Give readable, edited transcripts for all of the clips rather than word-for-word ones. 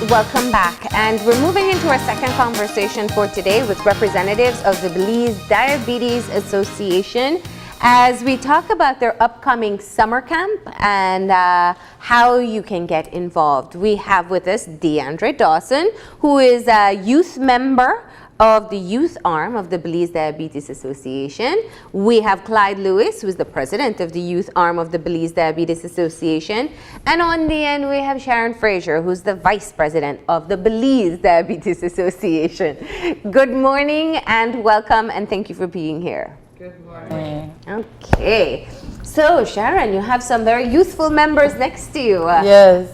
welcome back. And we're moving into our second conversation for today with representatives of the Belize Diabetes Association as we talk about their upcoming summer camp and how you can get involved. We have with us Deandre Dawson, who is a youth member of the youth arm of the Belize Diabetes Association. We have Clyde Lewis, who is the president of the youth arm of the Belize Diabetes Association. And on the end, we have Sharon Fraser, who's the vice president of the Belize Diabetes Association. Good morning and welcome, and thank you for being here. Good morning. Okay. So Sharon, you have some very youthful members next to you. Yes.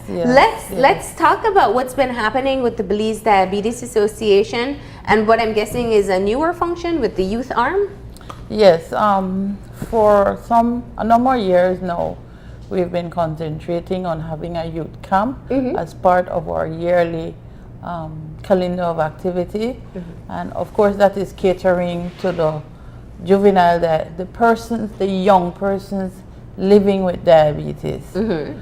Let's talk about what's been happening with the Belize Diabetes Association and what I'm guessing is a newer function with the youth arm. Yes. For a number of years now, we've been concentrating on having a youth camp as part of our yearly calendar of activity, and of course that is catering to the juvenile, the young persons living with diabetes. In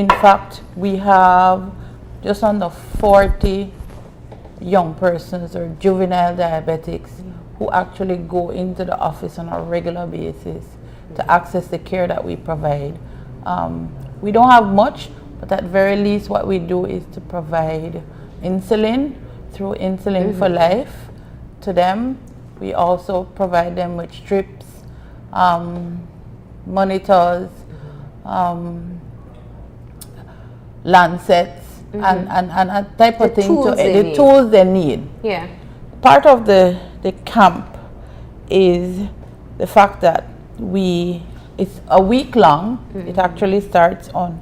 fact, we have just under 40 young persons or juvenile diabetics who actually go into the office on a regular basis to access the care that we provide. We don't have much, but at very least what we do is to provide insulin through Insulin for Life to them. We also provide them with strips, monitors, lancets, and a type of thing to the tools they need. Yeah. Part of the camp is the fact that it's a week long. It actually starts on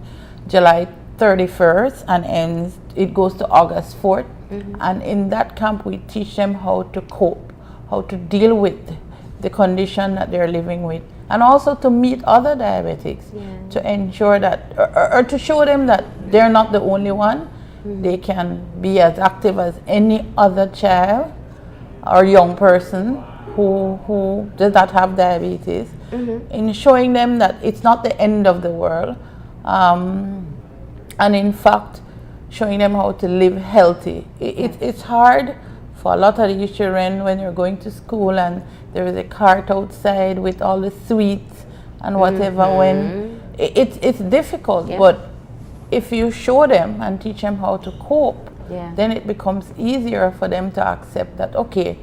July 31st and it goes to August 4th. And in that camp we teach them how to cope, how to deal with the condition that they're living with, and also to meet other diabetics, to ensure that, or to show them that they're not the only one. They can be as active as any other child or young person who does not have diabetes, in showing them that it's not the end of the world, and in fact showing them how to live healthy. It's hard for a lot of these children when you're going to school and there is a cart outside with all the sweets and whatever. When it's difficult, but if you show them and teach them how to cope, then it becomes easier for them to accept that, okay,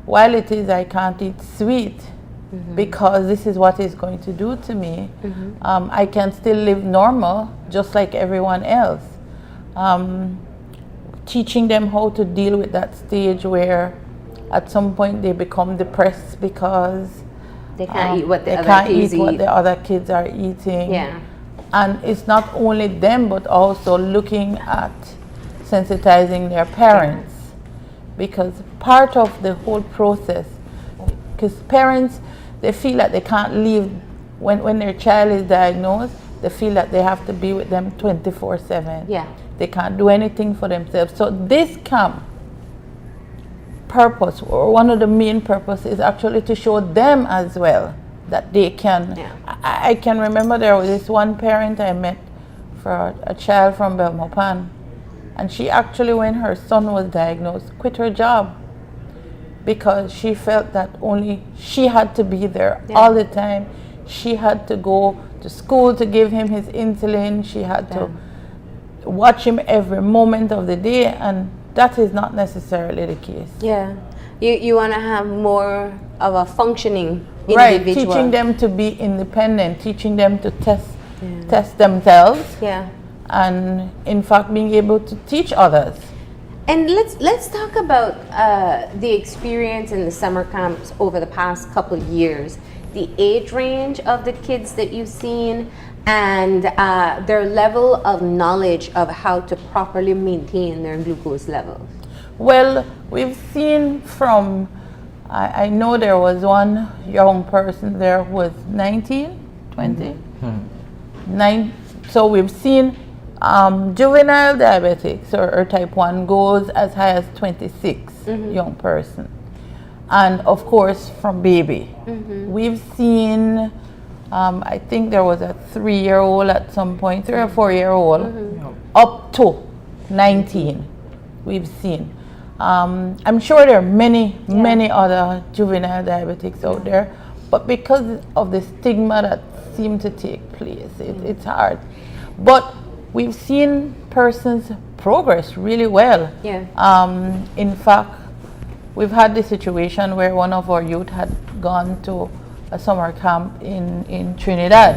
while it is I can't eat sweet because this is what it's going to do to me, I can still live normal just like everyone else. Teaching them how to deal with that stage where at some point they become depressed because they can't eat what the other kids are eating. And it's not only them, but also looking at sensitizing their parents, because part of the whole process, because parents, they feel that they can't leave when their child is diagnosed, they feel that they have to be with them 24/7. They can't do anything for themselves. So this camp purpose, or one of the main purposes, is actually to show them as well that they can. I can remember there was this one parent I met for a child from Belmopan, and she actually, when her son was diagnosed, quit her job because she felt that only she had to be there all the time. She had to go to school to give him his insulin. She had to watch him every moment of the day, and that is not necessarily the case. You want to have more of a functioning individual. Right, teaching them to be independent, teaching them to test themselves, and in fact being able to teach others. And let's talk about the experience in the summer camps over the past couple of years, the age range of the kids that you've seen, and their level of knowledge of how to properly maintain their glucose levels. Well, we've seen from, I know there was one young person there who was 19, 20. So we've seen juvenile diabetics or type 1 goes as high as 26 young person. And of course from baby. We've seen I think there was a 3-year-old at some point, 3 or 4-year-old, up to 19 we've seen. I'm sure there are many other juvenile diabetics out there, but because of the stigma that seemed to take place, it's hard. But we've seen persons progress really well. In fact, we've had the situation where one of our youth had gone to a summer camp in Trinidad.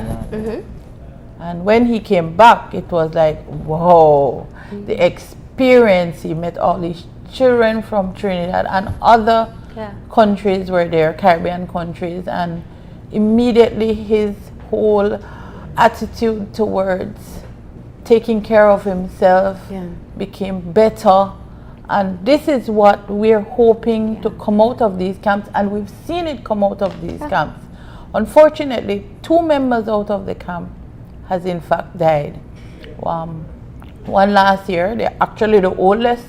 And when he came back, it was like, whoa, the experience. He met all these children from Trinidad and other countries were there, Caribbean countries, and immediately his whole attitude towards taking care of himself became better. And this is what we're hoping to come out of these camps, and we've seen it come out of these camps. Unfortunately, 2 members out of the camp has in fact died. One last year, they're actually the oldest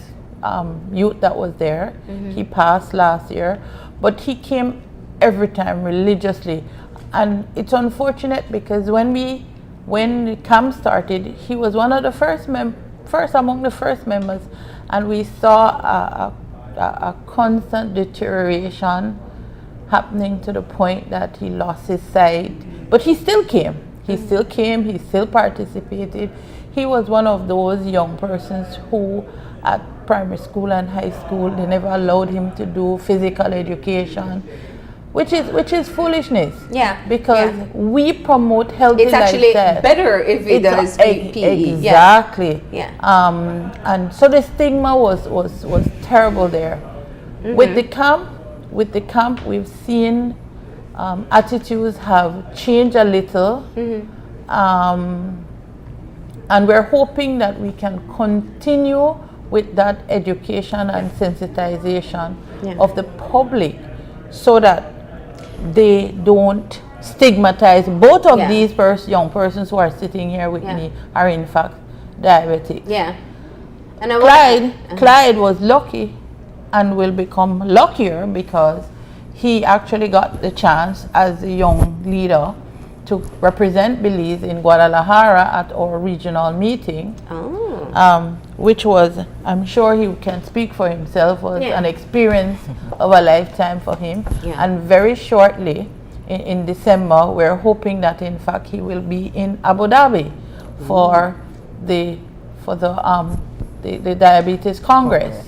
youth that was there. He passed last year, but he came every time religiously. And it's unfortunate because when the camp started, he was one of the first among the first members, and we saw a constant deterioration happening to the point that he lost his sight. But he still came. He still participated. He was one of those young persons who at primary school and high school, they never allowed him to do physical education, which is foolishness. Because we promote healthy lifestyle. It's actually better if he does PE. Exactly. And so the stigma was terrible there. With the camp, we've seen attitudes have changed a little. And we're hoping that we can continue with that education and sensitization of the public so that they don't stigmatize. Both of these young persons who are sitting here with me are in fact diabetic. And Clyde was lucky and will become luckier because he actually got the chance as a young leader to represent Belize in Guadalajara at our regional meeting, which was, I'm sure he can speak for himself, was an experience of a lifetime for him. And very shortly, in December, we're hoping that in fact he will be in Abu Dhabi for the Diabetes Congress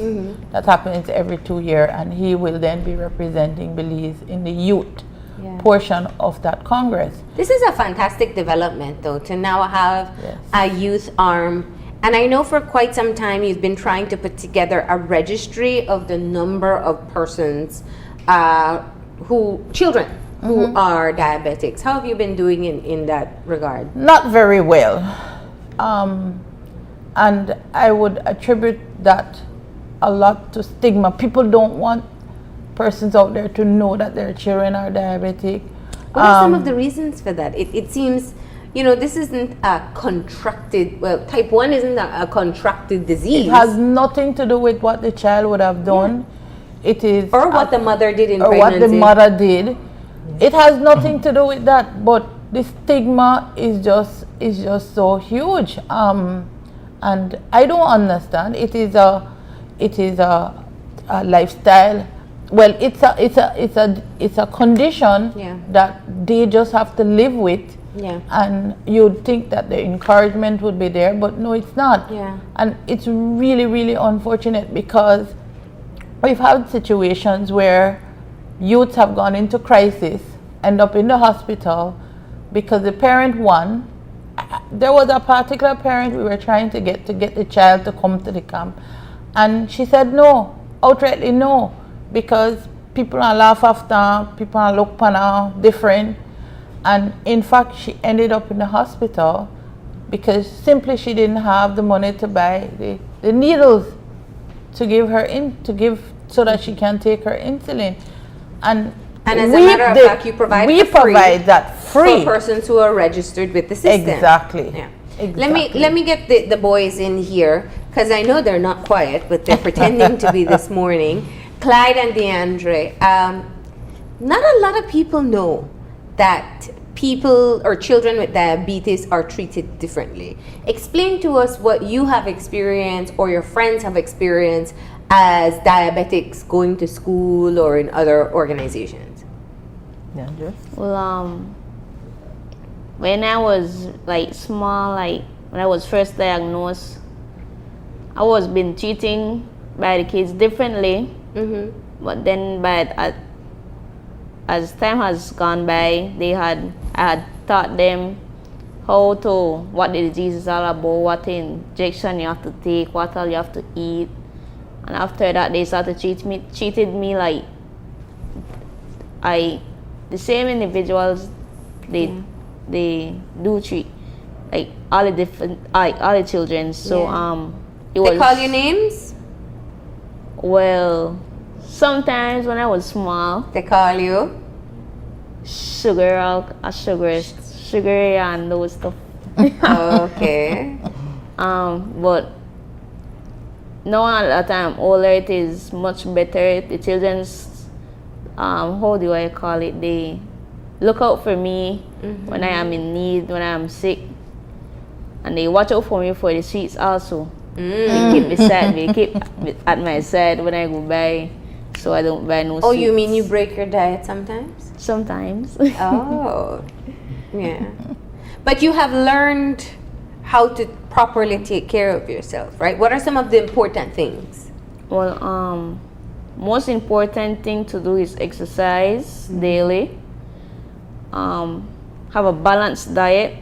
that happens every 2 years, and he will then be representing Belize in the youth portion of that Congress. This is a fantastic development, though, to now have a youth arm. And I know for quite some time you've been trying to put together a registry of the number of persons, children who are diabetics. How have you been doing in that regard? Not very well. And I would attribute that a lot to stigma. People don't want persons out there to know that their children are diabetic. What are some of the reasons for that? It seems, this isn't a contracted, type 1 isn't a contracted disease. It has nothing to do with what the child would have done. It is... Or what the mother did in pregnancy. Or what the mother did. It has nothing to do with that, but the stigma is just so huge. And I don't understand. It is a lifestyle. Well, it's a condition that they just have to live with. And you'd think that the encouragement would be there, but no, it's not. And it's really, really unfortunate because we've had situations where youths have gone into crisis, end up in the hospital because the parent won. There was a particular parent we were trying to get the child to come to the camp, and she said no, outrightly no, because people are laugh after, people are look upon her different, and in fact she ended up in the hospital because simply she didn't have the money to buy the needles to give so that she can take her insulin. And as a matter of fact, you provide that free for persons who are registered with the system. Exactly. Let me get the boys in here because I know they're not quiet, but they're pretending to be this morning. Clyde and Deandre, not a lot of people know that people or children with diabetes are treated differently. Explain to us what you have experienced or your friends have experienced as diabetics going to school or in other organizations. Deandre? Well, when I was like small, like when I was first diagnosed, I was been treating by the kids differently. But then, as time has gone by, I had taught them what the disease is all about, what injection you have to take, what all you have to eat, and after that, they started treated me like the same individuals they do treat, like all the children. So it was. They call you names? Well, sometimes when I was small, They call you? sugar and those stuff. Okay. But now that I'm older, it is much better. The children's, how do I call it? They look out for me when I am in need, when I am sick, and they watch out for me for the sweets also. They keep beside me, keep at my side when I go by, so I don't buy no sweets. Oh, you mean you break your diet sometimes? Sometimes. Oh, yeah. But you have learned how to properly take care of yourself, right? What are some of the important things? Well, most important thing to do is exercise daily. Have a balanced diet.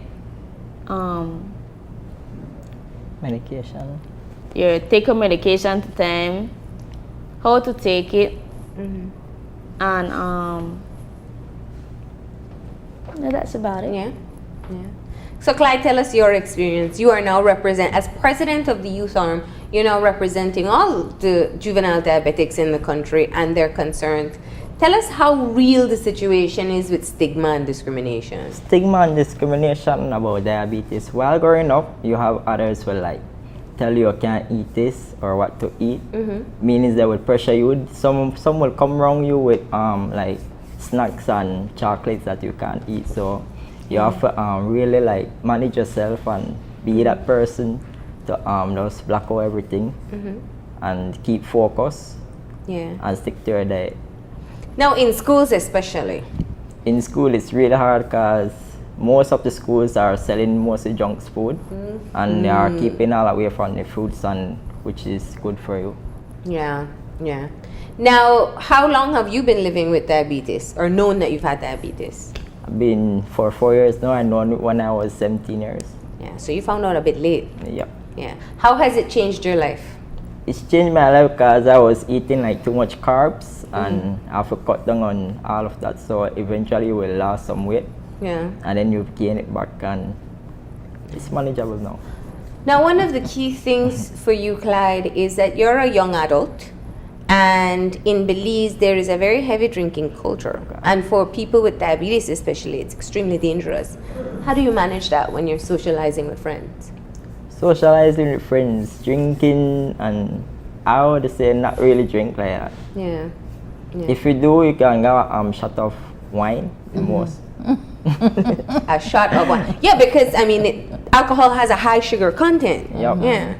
Medication. You take your medication to time. How to take it. And no, that's about it. Yeah. So Clyde, tell us your experience. You are now as president of the youth arm, you're now representing all the juvenile diabetics in the country and their concerns. Tell us how real the situation is with stigma and discrimination. Stigma and discrimination about diabetes. While growing up, you have others will like tell you can't eat this or what to eat. Meaning they will pressure you. Some will come around you with like snacks and chocolates that you can't eat. So you have to really like manage yourself and be that person to just block out everything and keep focus and stick to your diet. Now in schools especially. In school it's really hard because most of the schools are selling mostly junk food and they are keeping all away from the fruits and which is good for you. Yeah. Now, how long have you been living with diabetes or known that you've had diabetes? I've been for 4 years now. I known when I was 17 years. Yeah, so you found out a bit late. Yep. Yeah. How has it changed your life? It's changed my life because I was eating like too much carbs and I have to cut down on all of that. So eventually you will lose some weight. Yeah. And then you gain it back and it's manageable now. Now, one of the key things for you, Clyde, is that you're a young adult. And in Belize, there is a very heavy drinking culture. And for people with diabetes especially, it's extremely dangerous. How do you manage that when you're socializing with friends? Socializing with friends, drinking, and I would say not really drink like that. Yeah. If you do, you can get a shot of wine the most. A shot of wine. Yeah, because, I mean, alcohol has a high sugar content. Yep. Yeah.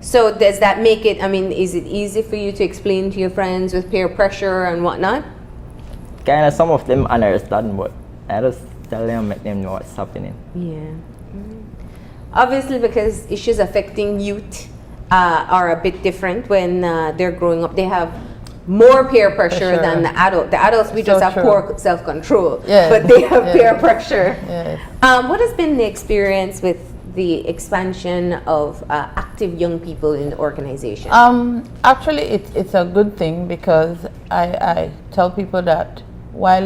So does that make it, I mean, is it easy for you to explain to your friends with peer pressure and whatnot? Kind of, some of them understand, but I just tell them, make them know what's happening. Yeah. Obviously, because issues affecting youth are a bit different when they're growing up. They have more peer pressure than the adult. The adults, we just have poor self-control, but they have peer pressure. What has been the experience with the expansion of active young people in the organization? Actually, it's a good thing because I tell people that while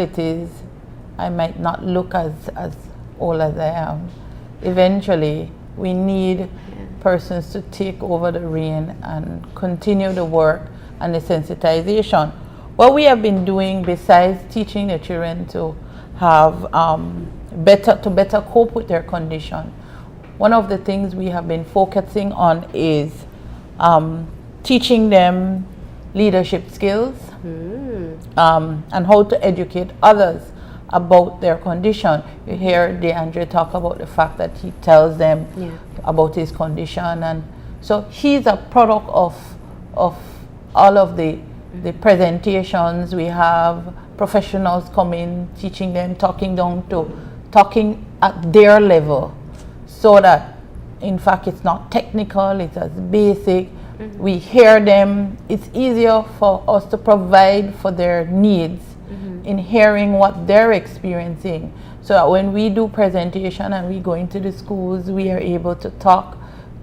I might not look as old as I am, eventually we need persons to take over the reign and continue the work and the sensitization. What we have been doing besides teaching the children to have better cope with their condition, one of the things we have been focusing on is teaching them leadership skills and how to educate others about their condition. You hear Deandre talk about the fact that he tells them about his condition, and so he's a product of all of the presentations. We have professionals coming, teaching them, talking at their level, so that in fact it's not technical, it's as basic. We hear them. It's easier for us to provide for their needs in hearing what they're experiencing, so that when we do presentation and we go into the schools, we are able to talk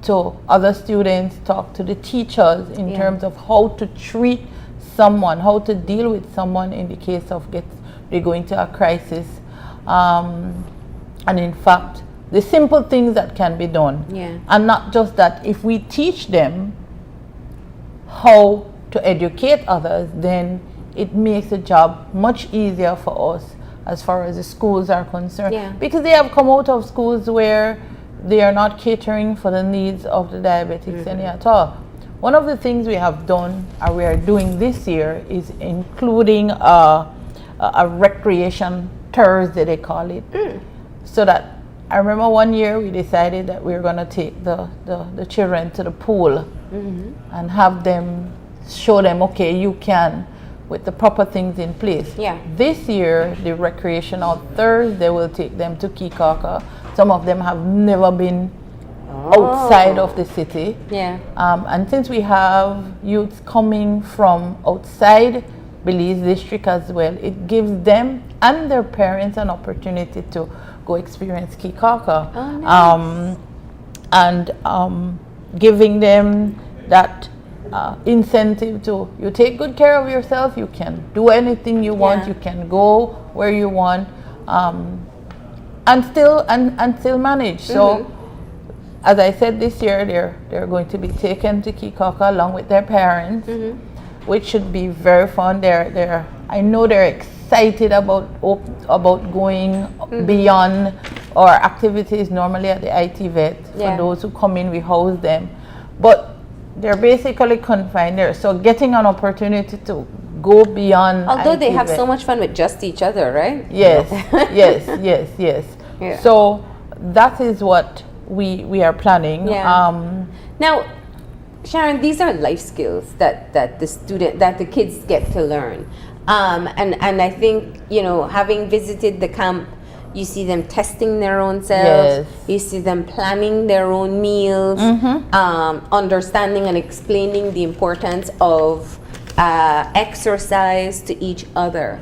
to other students, talk to the teachers in terms of how to treat someone, how to deal with someone in the case of they go into a crisis, and in fact the simple things that can be done. And not just that, if we teach them how to educate others, then it makes the job much easier for us as far as the schools are concerned, because they have come out of schools where they are not catering for the needs of the diabetics any at all. One of the things we have done, or we are doing this year, is including a recreation Thursday, they call it. So that, I remember one year we decided that we were going to take the children to the pool and have them, show them, okay, you can, with the proper things in place. This year, the recreational Thursday will take them to Kikaka. Some of them have never been outside of the city. And since we have youths coming from outside Belize district as well, it gives them and their parents an opportunity to go experience Kikaka. And giving them that incentive to, you take good care of yourself, you can do anything you want, you can go where you want, and still manage. So as I said, this year they're going to be taken to Kikaka along with their parents, which should be very fun. I know they're excited about going beyond our activities normally at the IT vet. For those who come in, we house them, but they're basically confined there. So getting an opportunity to go beyond. Although they have so much fun with just each other, right? Yes, yes. So that is what we are planning. Now, Sharon, these are life skills that the kids get to learn, and I think, having visited the camp, you see them testing their own selves. You see them planning their own meals, understanding and explaining the importance of exercise to each other.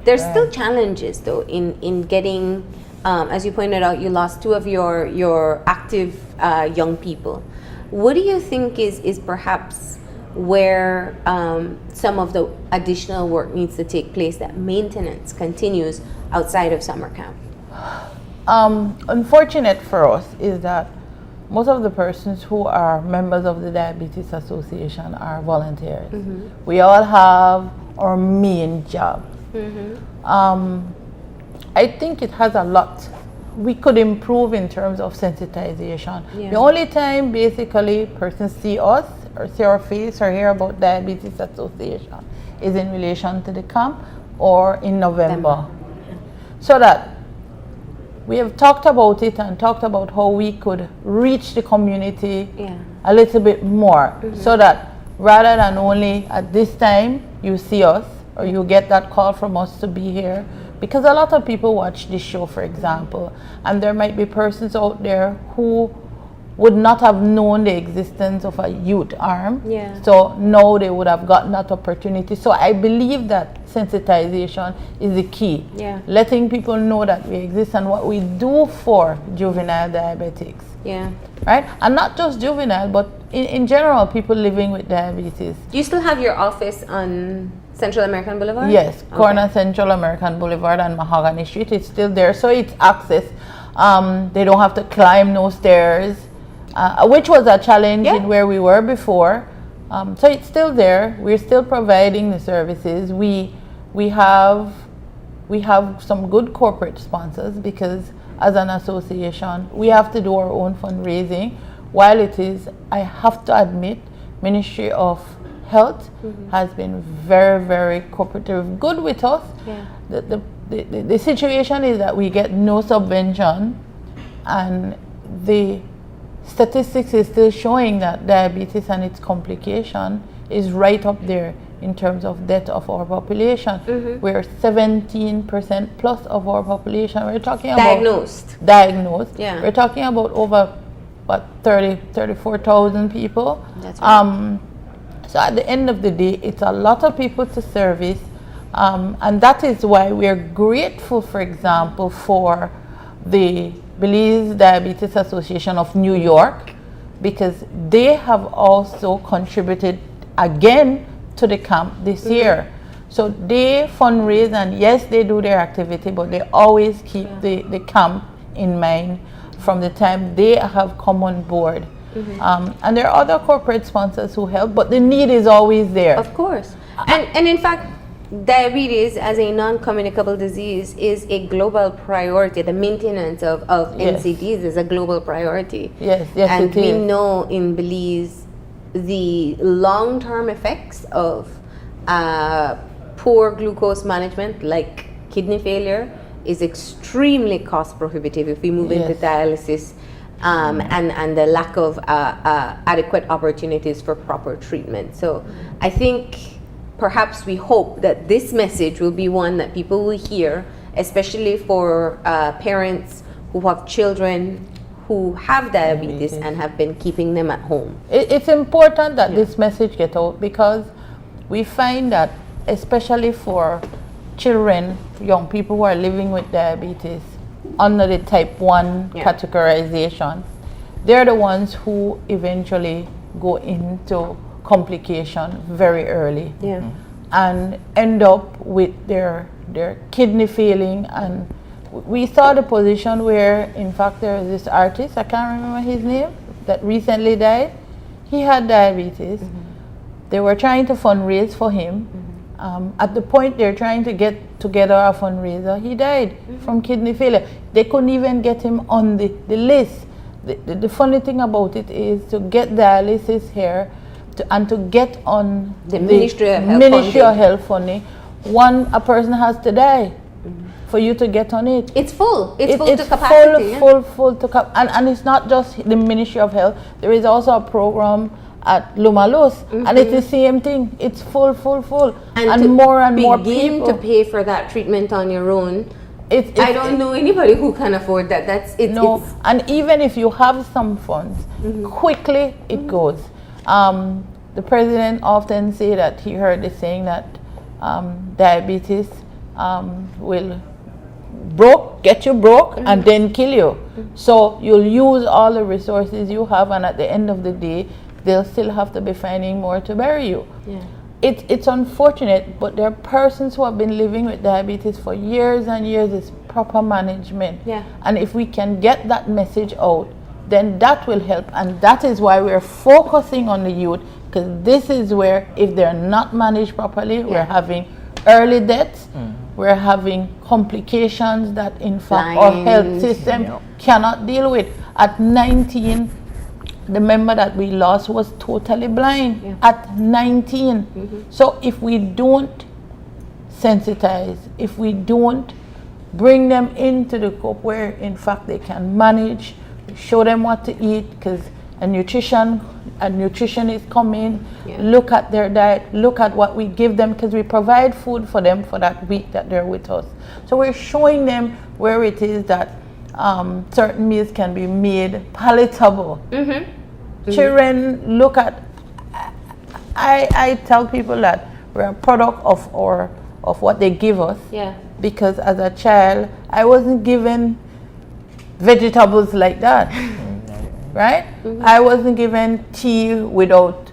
There's still challenges though in getting, as you pointed out, you lost 2 of your active young people. What do you think is perhaps where some of the additional work needs to take place, that maintenance continues outside of summer camp? Unfortunate for us is that most of the persons who are members of the Diabetes Association are volunteers. We all have our main job. I think it has a lot we could improve in terms of sensitization. The only time basically persons see us or see our face or hear about Diabetes Association is in relation to the camp or in November. So that we have talked about it and talked about how we could reach the community a little bit more, so that rather than only at this time you see us or you get that call from us to be here, because a lot of people watch this show, for example, and there might be persons out there who would not have known the existence of a youth arm. So now they would have gotten that opportunity. So I believe that sensitization is the key. Letting people know that we exist and what we do for juvenile diabetics. Right? And not just juvenile, but in general, people living with diabetes. Do you still have your office on Central American Boulevard? Yes, corner Central American Boulevard and Mahogany Street. It's still there, so it's access. They don't have to climb no stairs, which was a challenge in where we were before. So it's still there. We're still providing the services. We have some good corporate sponsors, because as an association, we have to do our own fundraising. While it is, I have to admit, Ministry of Health has been very, very cooperative, good with us. The the situation is that we get no subvention, and the statistics is still showing that diabetes and its complication is right up there in terms of death of our population. We're 17% plus of our population. We're talking about diagnosed. Yeah. We're talking about over 34,000 people. That's right. So at the end of the day, it's a lot of people to service, and that is why we are grateful, for example, for the Belize Diabetes Association of New York, because they have also contributed again to the camp this year. So they fundraise, and yes, they do their activity, but they always keep the camp in mind from the time they have come on board. And there are other corporate sponsors who help, but the need is always there. Of course. And in fact, diabetes as a non-communicable disease is a global priority. The maintenance of NCDs is a global priority. Yes, and it we is. know in Belize the long-term effects of poor glucose management, like kidney failure, is extremely cost prohibitive if we move into dialysis, and the lack of adequate opportunities for proper treatment. So I think perhaps we hope that this message will be one that people will hear, especially for parents who have children who have diabetes and have been keeping them at home. It's important that this message get out, because we find that especially for children, young people who are living with diabetes under the type 1 categorization, they're the ones who eventually go into complication very early and end up with their kidney failing. And we saw the position where, in fact, there is this artist, I can't remember his name, that recently died. He had diabetes. They were trying to fundraise for him. At the point they're trying to get together a fundraiser, he died from kidney failure. They couldn't even get him on the list. The funny thing about it is, to get dialysis here and to get on the Ministry of Health funding, a person has to die for you to get on it. It's full. It's full it's to capacity. Full to capacity. And it's not just the Ministry of Health. There is also a program at Lumalus, and it's the same thing. It's full. And more and more people to pay for that treatment on your own. I don't know anybody who can afford that. And even if you have some funds, quickly it goes. The president often say that he heard the saying that diabetes will get you broke and then kill you. So you'll use all the resources you have, and at the end of the day, they'll still have to be finding more to bury you. It's unfortunate, but there are persons who have been living with diabetes for years and years. It's proper management. And if we can get that message out, then that will help. And that is why we're focusing on the youth, because this is where, if they're not managed properly, we're having early deaths, we're having complications that in fact our health system cannot deal with. At 19, the member that we lost was totally blind at 19. So if we don't sensitize, if we don't bring them into the scope where in fact they can manage, show them what to eat, because a nutritionist come in, look at their diet, look at what we give them, because we provide food for them for that week that they're with us. So we're showing them where it is that certain meals can be made palatable. Children look at, I tell people that we're a product of what they give us. Because as a child, I wasn't given vegetables like that. Right? I wasn't given tea without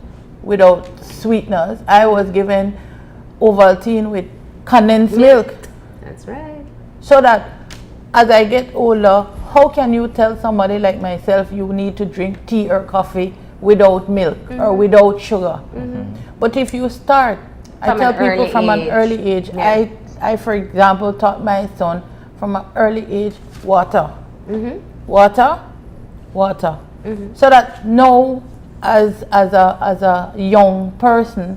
sweeteners. I was given Ovaltine with condensed milk. That's right. So that as I get older, how can you tell somebody like myself you need to drink tea or coffee without milk or without sugar? But if you start, I tell people from an early age, I for example taught my son from an early age, water. Water. So that now as a young person,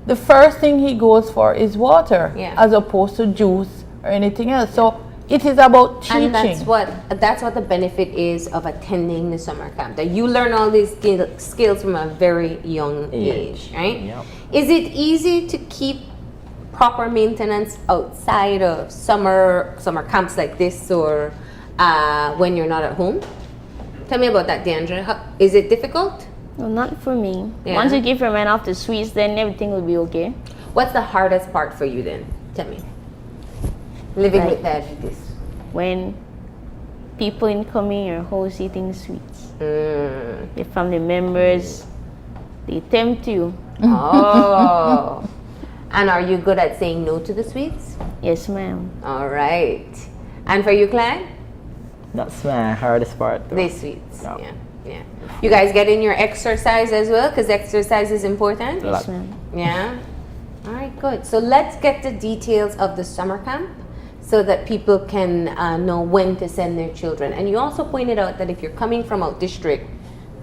the first thing he goes for is water, as opposed to juice or anything else. So it is about teaching. And that's what the benefit is of attending the summer camp. That you learn all these skills from a very young age, right? Yep. Is it easy to keep proper maintenance outside of summer camps like this, or when you're not at home? Tell me about that, Deandre. Is it difficult? No, not for me. Yeah. Once you keep your mind off the sweets, then everything will be okay. What's the hardest part for you then? Tell me. Living with diabetes. When people incoming your house eating sweets, your family members, they tempt you. Oh. And are you good at saying no to the sweets? Yes, ma'am. All right. And for you, Clyde? That's my hardest part. The sweets. Yeah. Yeah. You guys get in your exercise as well, because exercise is important? Yes, ma'am. Yeah. All right, good. So let's get the details of the summer camp so that people can know when to send their children. And you also pointed out that if you're coming from out district,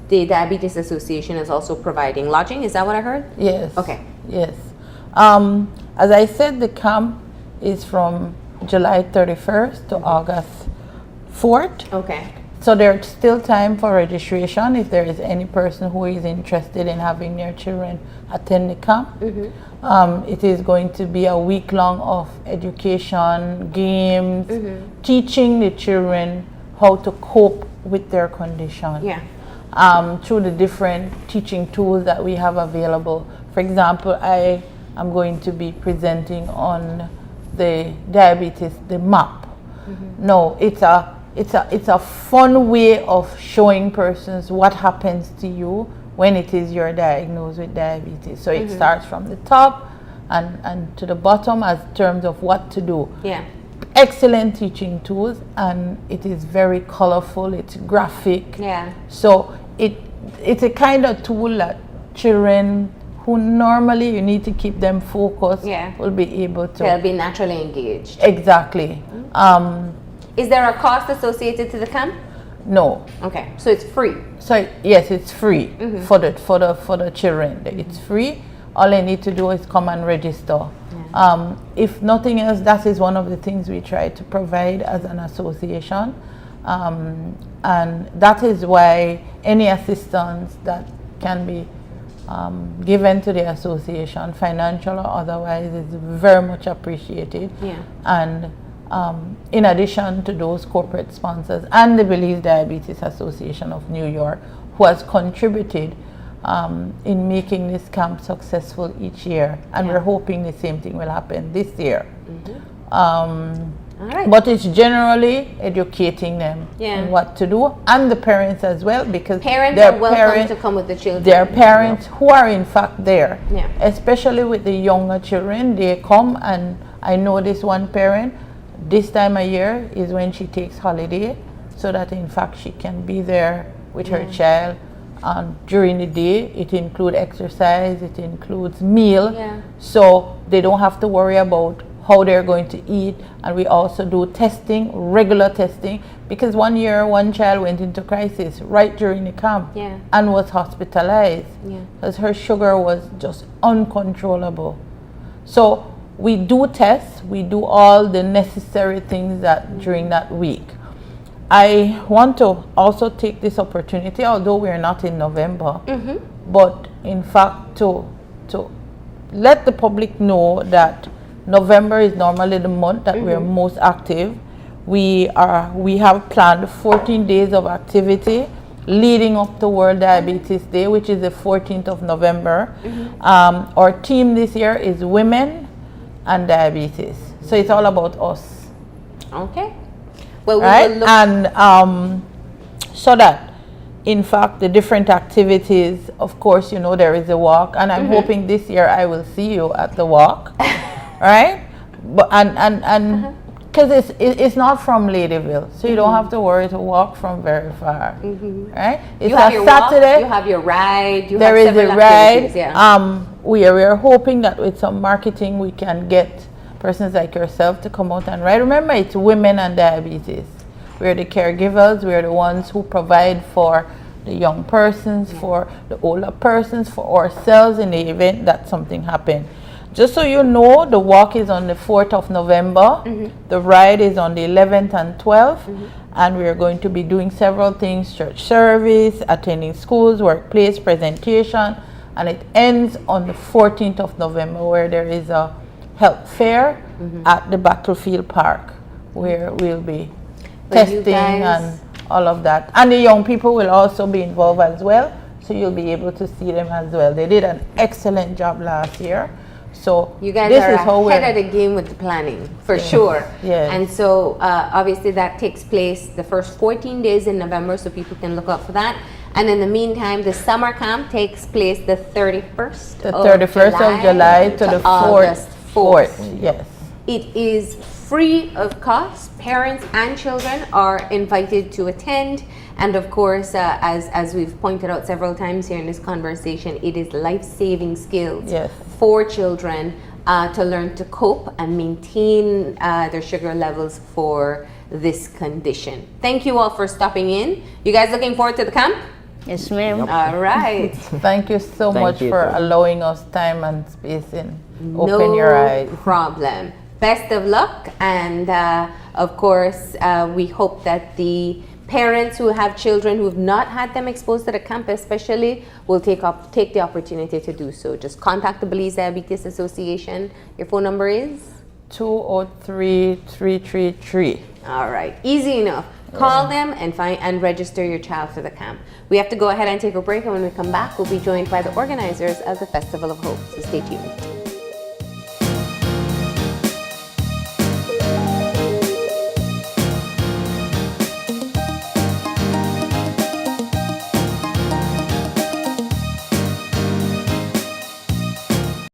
the Diabetes Association is also providing lodging. Is that what I heard? Yes. Okay. Yes. As I said, the camp is from July 31st to August 4th. Okay. So there's still time for registration if there is any person who is interested in having their children attend the camp. It is going to be a week long of education, games, teaching the children how to cope with their condition. Yeah. Through the different teaching tools that we have available. For example, I am going to be presenting on the diabetes, the map. No, it's a fun way of showing persons what happens to you when it is you're diagnosed with diabetes. So it starts from the top and to the bottom as terms of what to do. Yeah. Excellent teaching tools, and it is very colorful, it's graphic. Yeah. So it's a kind of tool that children who normally you need to keep them focused will be able to. They'll be naturally engaged. Exactly. Is there a cost associated to the camp? No. Okay, so it's free. So yes, it's free for the children. It's free. All they need to do is come and register. If nothing else, that is one of the things we try to provide as an association, and that is why any assistance that can be given to the association, financial or otherwise, is very much appreciated. Yeah. And in addition to those corporate sponsors and the Belize Diabetes Association of New York, who has contributed in making this camp successful each year, and we're hoping the same thing will happen this year. All right. But it's generally educating them on what to do, and the parents as well, because Parents are welcome to come with the children. Their parents who are in fact there, Yeah. especially with the younger children, they come, and I know this one parent, this time of year is when she takes holiday, so that in fact she can be there with her child. During the day, it includes exercise, it includes meal, so they don't have to worry about how they're going to eat. And we also do testing, regular testing, because one year one child went into crisis right during the camp and was hospitalized because her sugar was just uncontrollable. So we do tests, we do all the necessary things that during that week. I want to also take this opportunity, although we're not in November, but in fact to let the public know that November is normally the month that we're most active. We have planned 14 days of activity leading up to World Diabetes Day, which is the 14th of November. Our theme this year is Women and Diabetes. So it's all about us. Okay. Well, we right? will look And so that, in fact, the different activities, of course, you know, there is a walk, and I'm hoping this year I will see you at the walk, right? But and because it's not from Ladyville, so you don't have to worry to walk from very far, right? It's you have a your Saturday. Walk, you have your ride. There is a ride. Yeah. We are hoping that with some marketing we can get persons like yourself to come out and ride. Remember, it's women and diabetes. We're the caregivers. We're the ones who provide for the young persons, for the older persons, for ourselves in the event that something happened. Just so you know, the walk is on the 4th of November. The ride is on the 11th and 12th. And we're going to be doing several things: church service, attending schools, workplace, presentation. And it ends on the 14th of November, where there is a health fair at the Battlefield Park, where we'll be testing and all of that. And the young people will also be involved as well, so you'll be able to see them as well. They did an excellent job last year. So you guys this are is how ahead of the game with the planning, for sure. Yes. And so obviously that takes place the first 14 days in November, so people can look out for that. And in the meantime, the summer camp takes place the 31st The 31st of July to the 4th. Yes. It is free of cost. Parents and children are invited to attend. And of course, as we've pointed out several times here in this conversation, it is life-saving skills for children to learn to cope and maintain their sugar levels for this condition. Thank you all for stopping in. You guys looking forward to the camp? Yes, ma'am. All right. Thank you so much for allowing us time and space in. Open No your eyes. problem. Best of luck, and of course, we hope that the parents who have children who have not had them exposed to the camp especially will take the opportunity to do so. Just contact the Belize Diabetes Association. Your phone number is? 203-333. All right, easy enough. Call them and register your child for the camp. We have to go ahead and take a break, and when we come back, we'll be joined by the organizers of the Festival of Hope. So stay tuned.